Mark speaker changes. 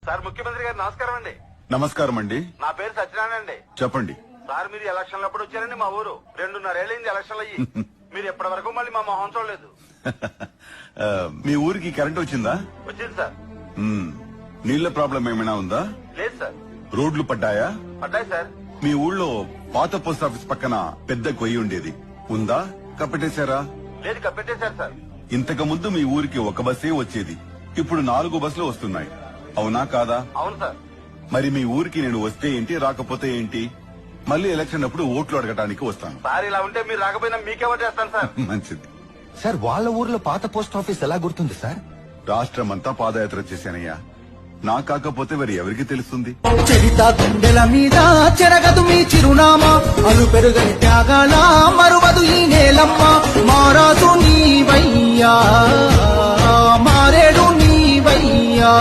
Speaker 1: Sir ముఖ్యమంత్రి గారు నమస్కారం అండి.
Speaker 2: నమస్కారం అండి.
Speaker 1: నా పేరు సత్యనారాయణ అండి.
Speaker 2: చెప్పండి.
Speaker 1: సార్ మీరు ఎలక్షన్లు అప్పుడు వచ్చారండి మా ఊరు. 2.5 ఏళ్ళైంది ఎలక్షన్లు అయ్యి. మీరు ఎప్పటి వరకు మళ్ళీ మా మొహం చూడలేదు.
Speaker 2: మీ ఊరికి కరెంట్ వచ్చిందా?
Speaker 1: వచ్చింది సార్.
Speaker 2: నీళ్ల ప్రాబ్లం ఏమైనా ఉందా?
Speaker 1: లేదు సార్.
Speaker 2: రోడ్లు పడ్డాయా?
Speaker 1: పడ్డాయి సార్.
Speaker 2: మీ ఊళ్ళో పాత పోస్ట్ ఆఫీస్ పక్కన పెద్ద కొయ్యి ఉండేది, ఉందా? కప్పటేశారా?
Speaker 1: లేదు, కప్పెట్టేశారు సార్.
Speaker 2: ఇంతకు ముందు మీ ఊరికి ఒక బస్సే వచ్చేది, ఇప్పుడు 4 బస్సులు వస్తున్నాయి, అవునా కాదా?
Speaker 1: అవును సార్.
Speaker 2: మరి మీ ఊరికి నేను వస్తే ఏంటి, రాకపోతే ఏంటి? మళ్ళీ ఎలక్షన్ అప్పుడు ఓట్లు అడగటానికి వస్తాను.
Speaker 1: సార్ ఇలా ఉంటే మీరు రాకపోయినా మీకెవరు చేస్తాను సార్.
Speaker 2: మంచిది
Speaker 3: సార్. వాళ్ళ ఊర్లో పాత పోస్ట్ ఆఫీస్ ఎలా గుర్తుంది సార్?
Speaker 2: రాష్ట్రమంతా పాదయాత్ర చేశానయ్యా, నా కాకపోతే మరి ఎవరికి తెలుస్తుంది?
Speaker 4: చరిత గుండెల మీద చెరగదు మీ చిరునామా, అలు పెరుగని త్యాగాల మరువదు ఈ నేలమ్మ. మారాదు నీవయ్యా, మారేడు నీవయ్యా.